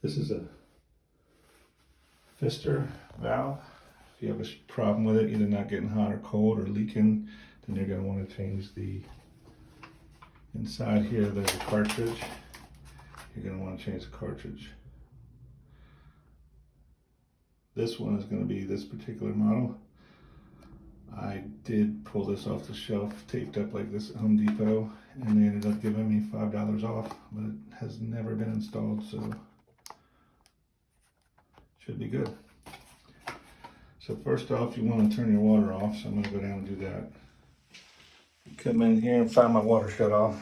This is a Pfister valve. If you have a problem with it, either not getting hot or cold or leaking, then you're going to want to change the inside here. There's a cartridge. You're going to want to change the cartridge. This one is going to be this particular model. I did pull this off the shelf, taped up like this at Home Depot, and they ended up giving me $5 off, but it has never been installed, so should be good. So first off, you want to turn your water off, so I'm going to go down and do that. Come in here and find my water shut off.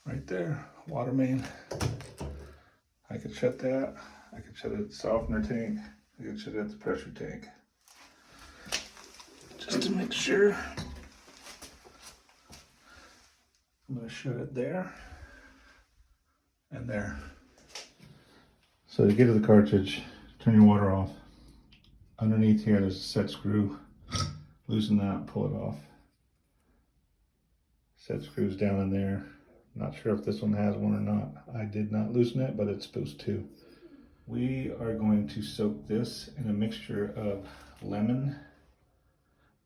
Right there, water main. I could shut that. I could shut it at the softener tank. I could shut it at the pressure tank. Just to make sure, I'm going to shut it there and there. So to get to the cartridge, turn your water off. Underneath here, there's a set screw. Loosen that, pull it off. Set screws down in there. Not sure if this one has one or not. I did not loosen it, but it's supposed to. We are going to soak this in a mixture of lemon,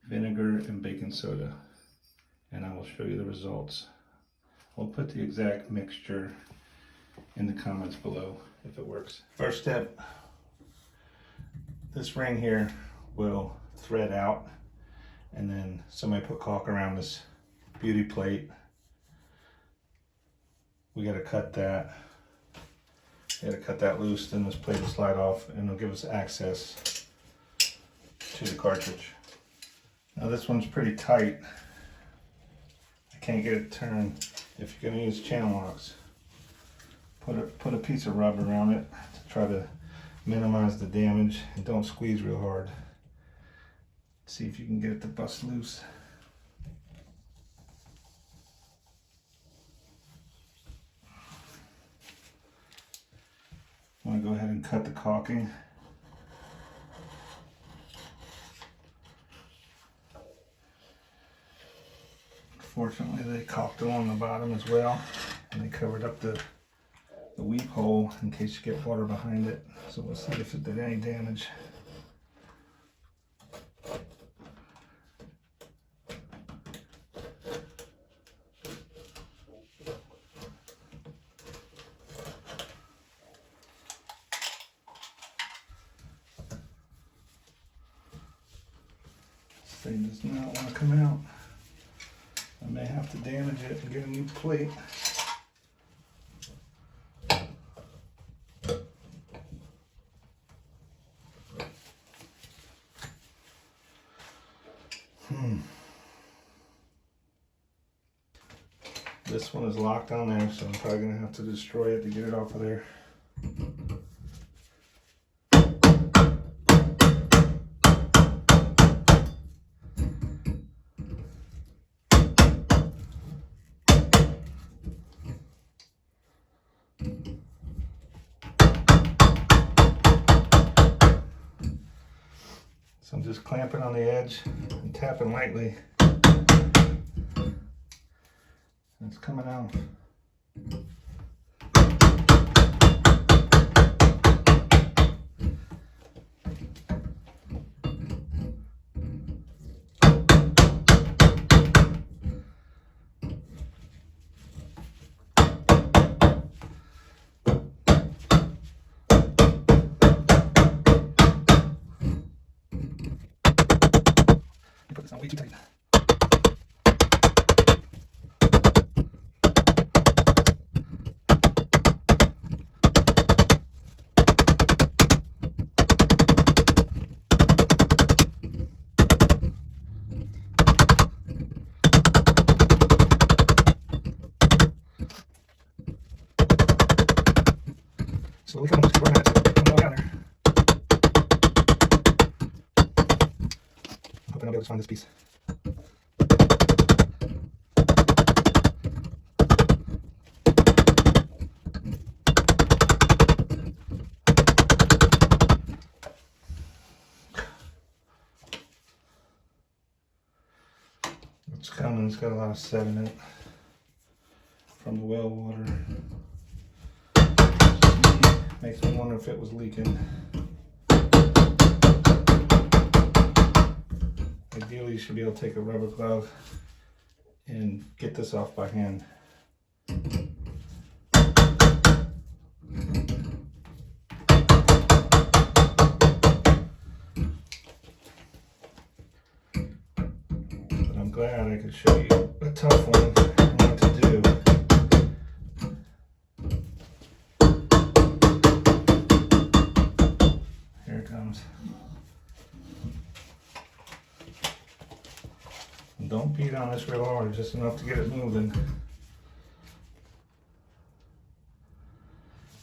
vinegar, and baking soda, and I will show you the results. I'll put the exact mixture in the comments below if it works. First step, this ring here will thread out, and then somebody put caulk around this beauty plate. We got to cut that. You got to cut that loose, then this plate will slide off, and it'll give us access to the cartridge. Now this one's pretty tight. I can't get it turned. If you're going to use channel locks, put a piece of rubber around it to try to minimize the damage, and don't squeeze real hard. See if you can get it to bust loose. I'm going to go ahead and cut the caulking. Fortunately, they caulked along the bottom as well, and they covered up the weep hole in case you get water behind it. So we'll see if it did any damage. This thing does not want to come out. I may have to damage it and get a new plate. This one is locked on there, so I'm probably going to have to destroy it to get it off of there. So I'm just clamping on the edge and tapping lightly. It's coming out. Put this on way too tight. Slowly come on, just burn that. Come on down there. Hoping I'll be able to find this piece. It's coming, it's got a lot of sediment from the well water. Makes me wonder if it was leaking. Ideally, you should be able to take a rubber glove and get this off by hand. But I'm glad I could show you a tough one and what to do. Here it comes. Don't beat on this real hard, just enough to get it moving.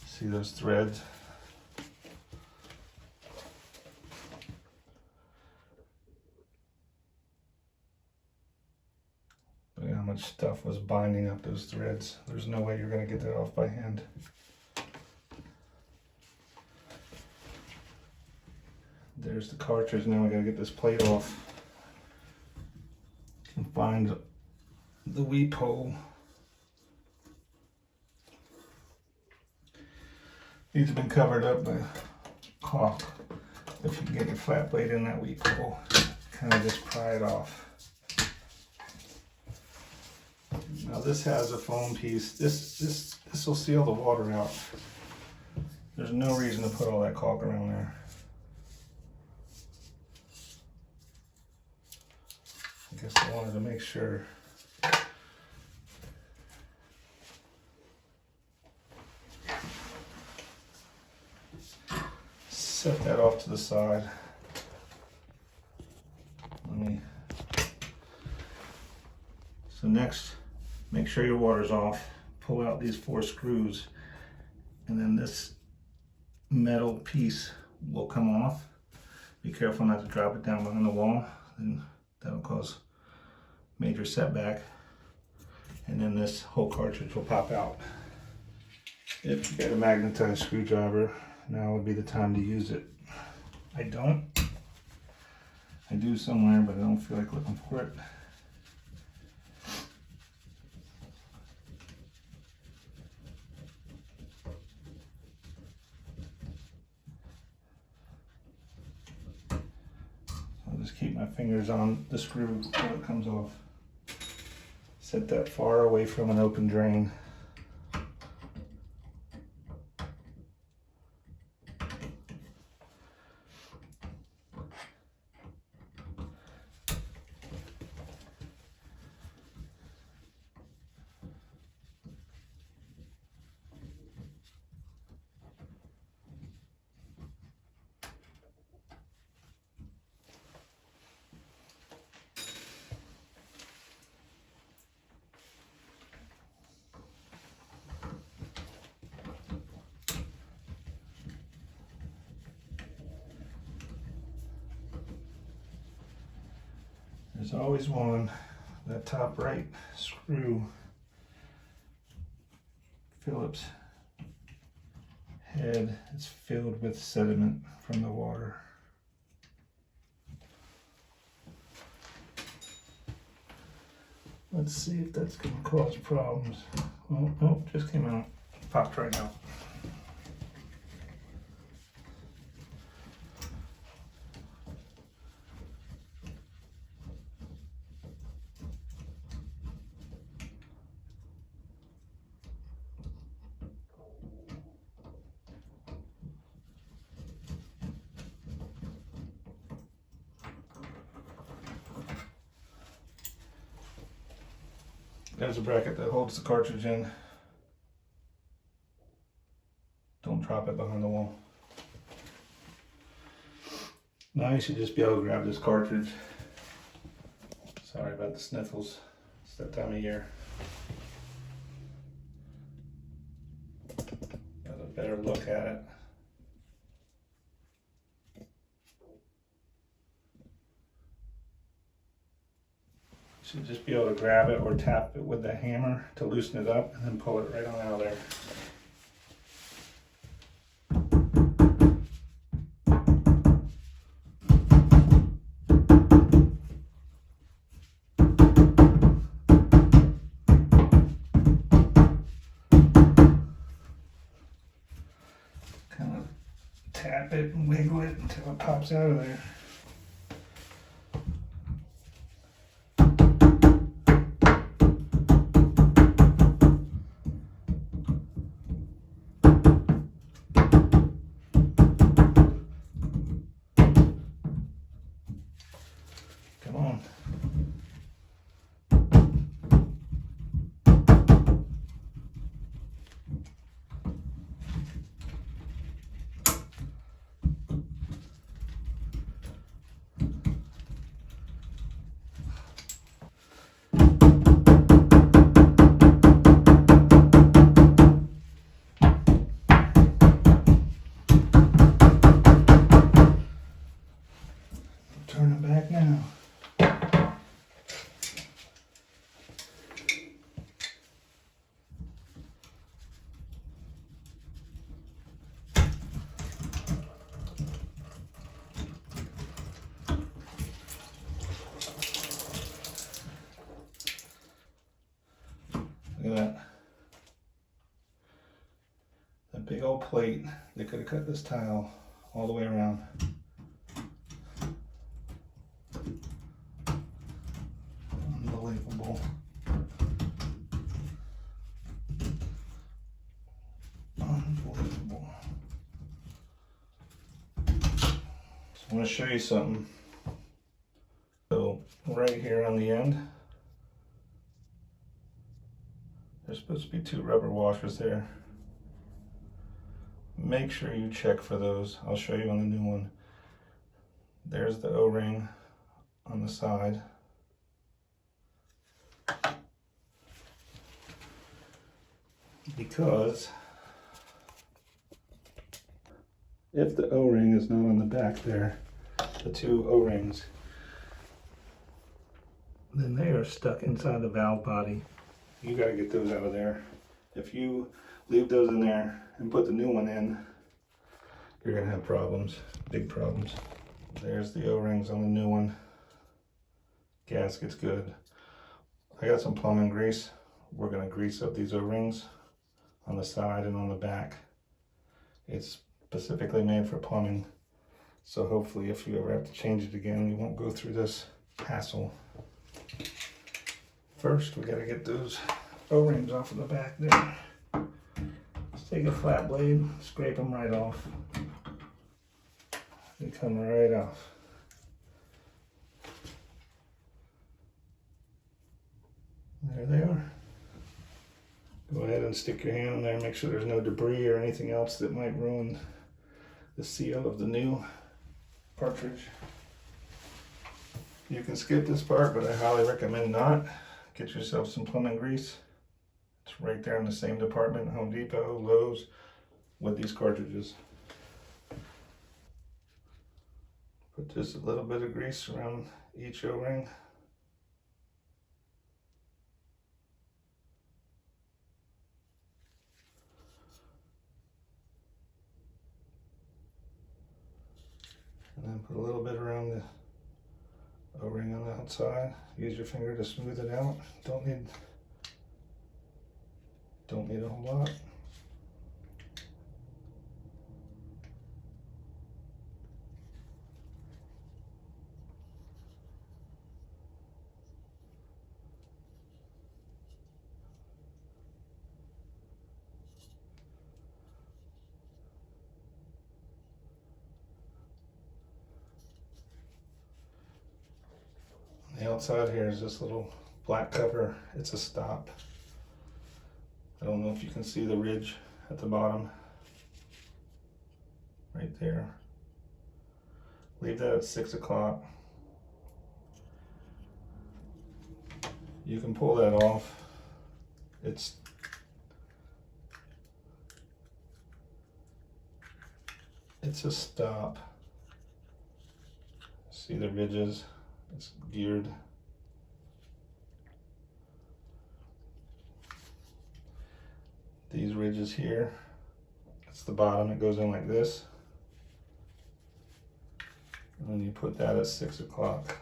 See those threads? Look at how much stuff was binding up those threads. There's no way you're going to get that off by hand. There's the cartridge. Now I got to get this plate off. And find the weep hole. These have been covered up by caulk. If you can get your flat blade in that weep hole, kind of just pry it off. Now this has a foam piece. This will seal the water out. There's no reason to put all that caulk around there. I guess I wanted to make sure. Set that off to the side. So next, make sure your water's off. Pull out these 4 screws, and then this metal piece will come off. Be careful not to drop it down behind the wall, and that'll cause major setback, and then this whole cartridge will pop out. If you got a magnetized screwdriver, now would be the time to use it. I don't. I do somewhere, but I don't feel like looking for it. I'll just keep my fingers on the screw until it comes off. Set that far away from an open drain. There's always one, that top right screw, Phillips head is filled with sediment from the water. Let's see if that's going to cause problems. Oh, oh, just came out. Popped right out. There's a bracket that holds the cartridge in. Don't drop it behind the wall. Now you should just be able to grab this cartridge. Sorry about the sniffles. It's that time of year. Got a better look at it. Should just be able to grab it or tap it with the hammer to loosen it up and then pull it right on out of there. tap it and wiggle it until it pops out of there. Come on. Turn it back now. Look at that. That big old plate. They could have cut this tile all the way around. Unbelievable. Unbelievable. So I want to show you something. So right here on the end, there's supposed to be 2 rubber washers there. Make sure you check for those. I'll show you on the new one. There's the O-ring on the side. Because if the O-ring is not on the back there, the 2 O-rings, then they are stuck inside the valve body. You got to get those out of there. If you leave those in there and put the new one in, you're going to have problems, big problems. There's the O-rings on the new one. Gasket's good. I got some plumbing grease. We're going to grease up these O-rings on the side and on the back. It's specifically made for plumbing, so hopefully if you ever have to change it again, you won't go through this hassle. First, we got to get those O-rings off of the back there. Let's take a flat blade, scrape them right off. They come right off. There they are. Go ahead and stick your hand in there, make sure there's no debris or anything else that might ruin the seal of the new cartridge. You can skip this part, but I highly recommend not. Get yourself some plumbing grease. It's right there in the same department, Home Depot, Lowe's, with these cartridges. Put just a little bit of grease around each O-ring. And then put a little bit around the O-ring on the outside. Use your finger to smooth it out. Don't need a whole lot. The outside here is this little black cover. It's a stop. I don't know if you can see the ridge at the bottom. Right there. Leave that at 6 o'clock. You can pull that off. It's a stop. See the ridges? It's geared. These ridges here, it's the bottom, it goes in like this. And then you put that at 6 o'clock.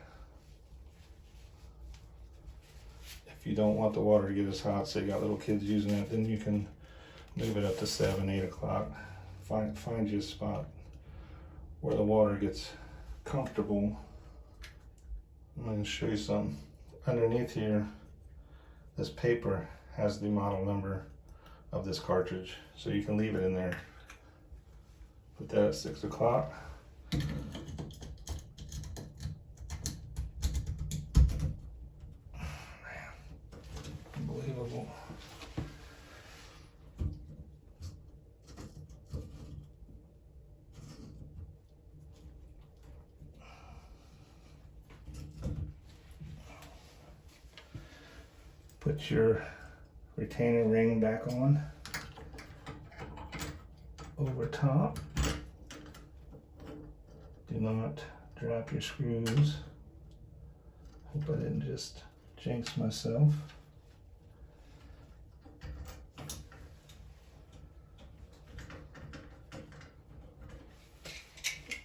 If you don't want the water to get as hot, say you got little kids using it, then you can move it up to 7, 8 o'clock. Find you a spot. where the water gets comfortable, I'm going to show you something. Underneath here, this paper has the model number of this cartridge, so you can leave it in there. Put that at 6 o'clock. Unbelievable. Put your retainer ring back on over top. Do not drop your screws. Hope I didn't just jinx myself.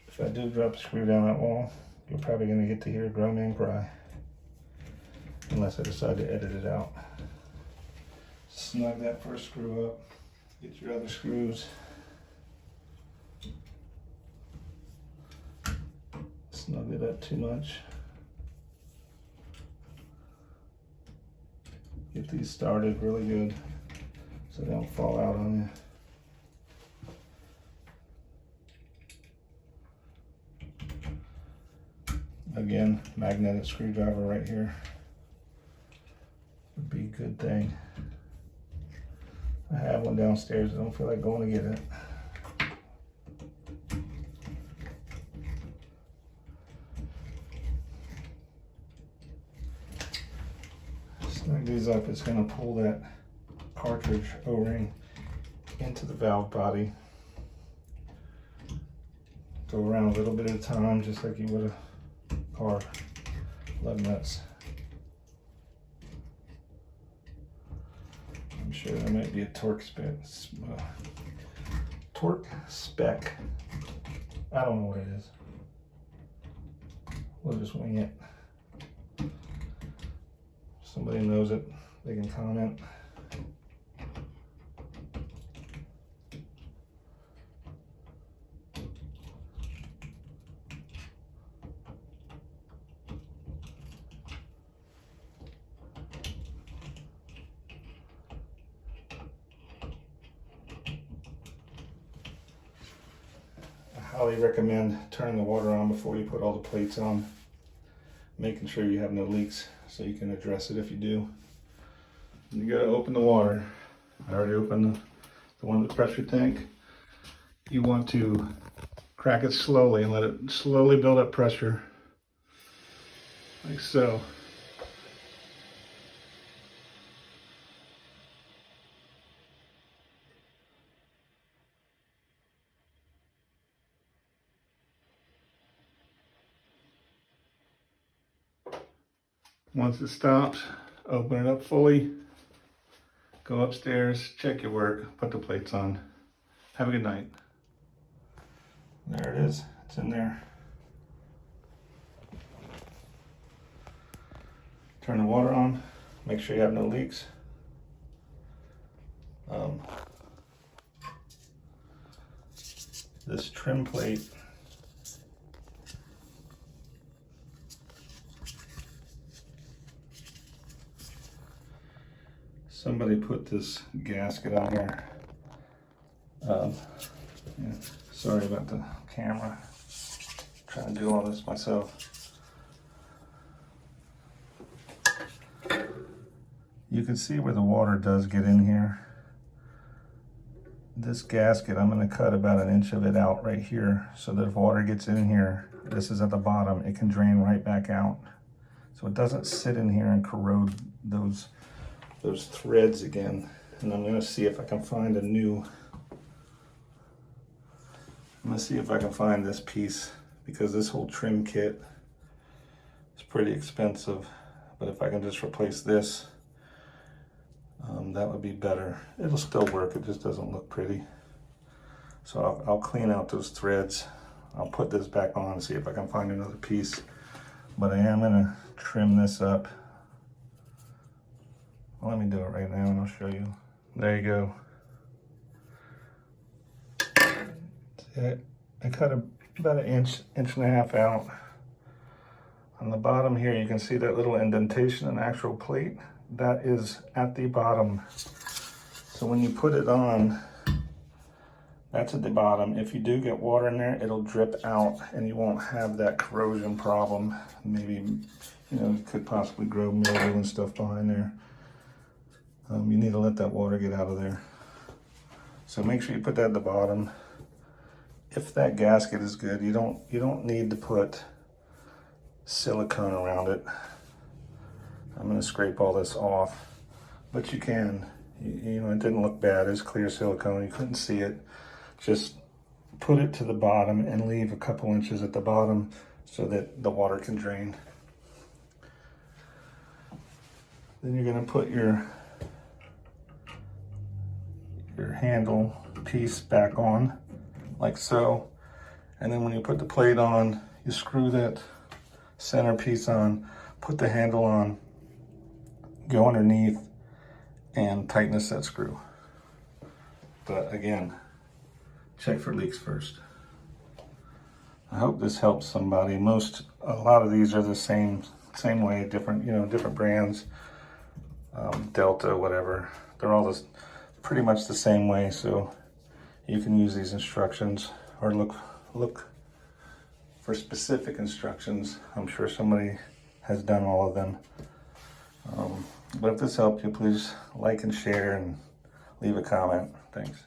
If I do drop a screw down that wall, you're probably going to get to hear a groan and cry. Unless I decide to edit it out. Snug that first screw up. Get your other screws. Snug it up too much. Get these started really good so they don't fall out on you. Again, magnetic screwdriver right here would be a good thing. I have one downstairs. I don't feel like going to get it. Snug these up. It's going to pull that Cartridge O-ring into the valve body. Go around a little bit at a time, just like you would a car lug nuts. I'm sure there might be a torque spec. I don't know what it is. We'll just wing it. If somebody knows it, they can comment. I highly recommend turning the water on before you put all the plates on, making sure you have no leaks so you can address it if you do. And you gotta open the water. I already opened the one in the pressure tank. You want to crack it slowly and let it slowly build up pressure, like so. Once it stops, open it up fully, go upstairs, check your work, put the plates on. Have a good night. There it is, it's in there. Turn the water on, make sure you have no leaks. This trim plate somebody put this gasket on here. Yeah, sorry about the camera. I'm trying to do all this myself. You can see where the water does get in here. This gasket, I'm going to cut about 1 inch of it out right here so that if water gets in here, this is at the bottom, it can drain right back out. So it doesn't sit in here and corrode those threads again. And I'm going to see if I can find a new, I'm going to see if I can find this piece, because this whole trim kit is pretty expensive. But if I can just replace this, that would be better. It'll still work, it just doesn't look pretty. So I'll clean out those threads. I'll put this back on and see if I can find another piece. But I am going to trim this up. Well, let me do it right now and I'll show you. There you go. See, I cut about an inch and a half out. On the bottom here, you can see that little indentation in the actual plate. That is at the bottom. So when you put it on, that's at the bottom. If you do get water in there, it'll drip out and you won't have that corrosion problem. Maybe, you know, it could possibly grow mildew and stuff behind there. You need to let that water get out of there. So make sure you put that at the bottom. If that gasket is good, you don't need to put silicone around it. I'm going to scrape all this off, but you can. You know, it didn't look bad. It's clear silicone. You couldn't see it. Just put it to the bottom and leave a couple inches at the bottom so that the water can drain. Then you're going to put your handle piece back on like so. And then when you put the plate on, you screw that center piece on, put the handle on, go underneath and tighten the set screw. But again, check for leaks first. I hope this helps somebody. A lot of these are the same way, different, you know, different brands, Delta, whatever. They're all pretty much the same way, so you can use these instructions or look for specific instructions. I'm sure somebody has done all of them. But if this helped you, please like and share and leave a comment. Thanks.